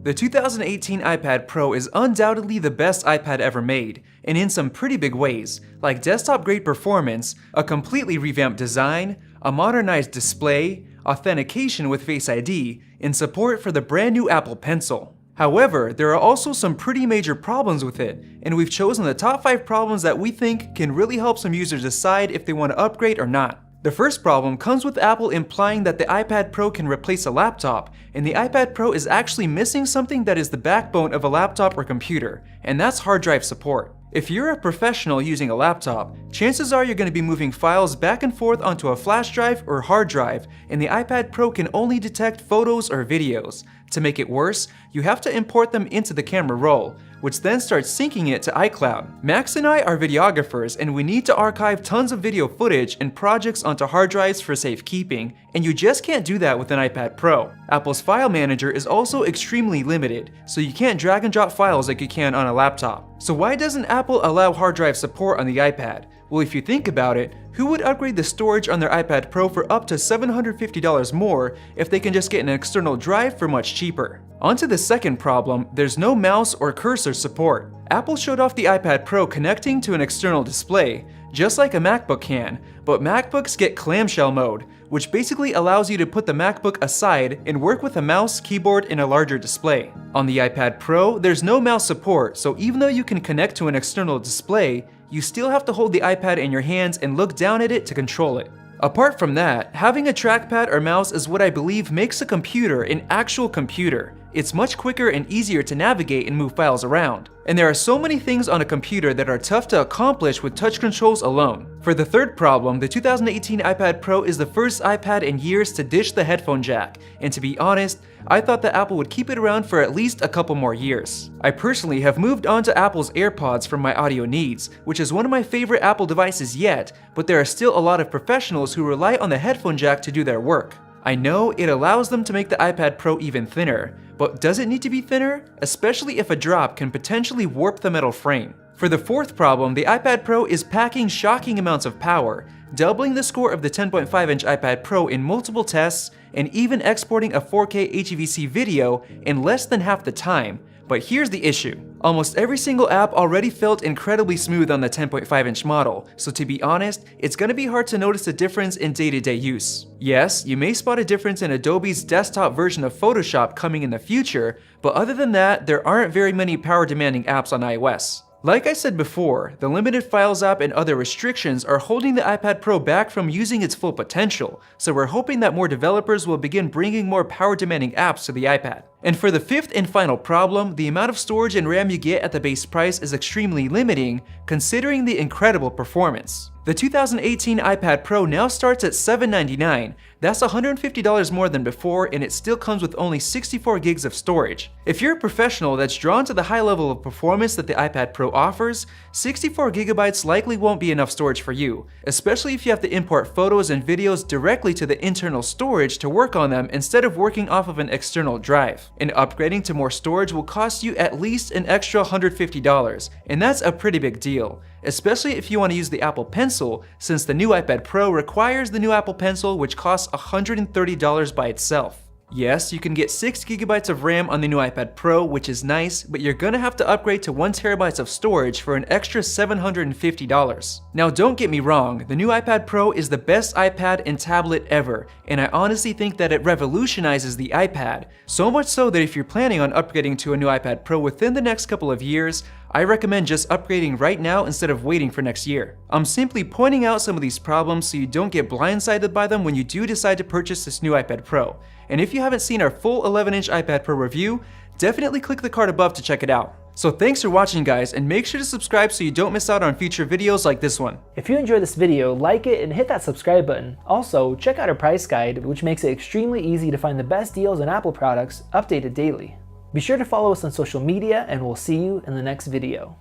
The 2018 iPad Pro is undoubtedly the best iPad ever made, and in some pretty big ways, like desktop-grade performance, a completely revamped design, a modernized display, authentication with Face ID, and support for the brand new Apple Pencil. However, there are also some pretty major problems with it, and we've chosen the top 5 problems that we think can really help some users decide if they want to upgrade or not. The first problem comes with Apple implying that the iPad Pro can replace a laptop, and the iPad Pro is actually missing something that is the backbone of a laptop or computer, and that's hard drive support. If you're a professional using a laptop, chances are you're going to be moving files back and forth onto a flash drive or hard drive, and the iPad Pro can only detect photos or videos. To make it worse, you have to import them into the camera roll, which then starts syncing it to iCloud. Max and I are videographers, and we need to archive tons of video footage and projects onto hard drives for safekeeping, and you just can't do that with an iPad Pro. Apple's file manager is also extremely limited, so you can't drag and drop files like you can on a laptop. So why doesn't Apple allow hard drive support on the iPad? Well, if you think about it, who would upgrade the storage on their iPad Pro for up to $750 more if they can just get an external drive for much cheaper? On to the second problem, there's no mouse or cursor support. Apple showed off the iPad Pro connecting to an external display, just like a MacBook can, but MacBooks get clamshell mode, which basically allows you to put the MacBook aside and work with a mouse, keyboard, and a larger display. On the iPad Pro, there's no mouse support, so even though you can connect to an external display, you still have to hold the iPad in your hands and look down at it to control it. Apart from that, having a trackpad or mouse is what I believe makes a computer an actual computer. It's much quicker and easier to navigate and move files around. And there are so many things on a computer that are tough to accomplish with touch controls alone. For the third problem, the 2018 iPad Pro is the first iPad in years to ditch the headphone jack, and to be honest, I thought that Apple would keep it around for at least a couple more years. I personally have moved on to Apple's AirPods for my audio needs, which is one of my favorite Apple devices yet, but there are still a lot of professionals who rely on the headphone jack to do their work. I know it allows them to make the iPad Pro even thinner, but does it need to be thinner? Especially if a drop can potentially warp the metal frame. For the fourth problem, the iPad Pro is packing shocking amounts of power, doubling the score of the 10.5-inch iPad Pro in multiple tests, and even exporting a 4K HEVC video in less than half the time. But here's the issue. Almost every single app already felt incredibly smooth on the 10.5-inch model, so to be honest, it's gonna be hard to notice a difference in day-to-day use. Yes, you may spot a difference in Adobe's desktop version of Photoshop coming in the future, but other than that, there aren't very many power-demanding apps on iOS. Like I said before, the limited files app and other restrictions are holding the iPad Pro back from using its full potential, so we're hoping that more developers will begin bringing more power-demanding apps to the iPad. And for the fifth and final problem, the amount of storage and RAM you get at the base price is extremely limiting, considering the incredible performance. The 2018 iPad Pro now starts at $799. That's $150 more than before, and it still comes with only 64 gigs of storage. If you're a professional that's drawn to the high level of performance that the iPad Pro offers, 64 gigabytes likely won't be enough storage for you, especially if you have to import photos and videos directly to the internal storage to work on them instead of working off of an external drive. And upgrading to more storage will cost you at least an extra $150, and that's a pretty big deal, especially if you want to use the Apple Pencil, since the new iPad Pro requires the new Apple Pencil, which costs $130 by itself. Yes, you can get 6 gigabytes of RAM on the new iPad Pro, which is nice, but you're gonna have to upgrade to 1 terabyte of storage for an extra $750. Now don't get me wrong, the new iPad Pro is the best iPad and tablet ever, and I honestly think that it revolutionizes the iPad, so much so that if you're planning on upgrading to a new iPad Pro within the next couple of years, I recommend just upgrading right now instead of waiting for next year. I'm simply pointing out some of these problems so you don't get blindsided by them when you do decide to purchase this new iPad Pro. And if you haven't seen our full 11-inch iPad Pro review, definitely click the card above to check it out. So thanks for watching guys, and make sure to subscribe so you don't miss out on future videos like this one. If you enjoyed this video, like it and hit that subscribe button. Also, check out our price guide, which makes it extremely easy to find the best deals on Apple products updated daily. Be sure to follow us on social media, and we'll see you in the next video.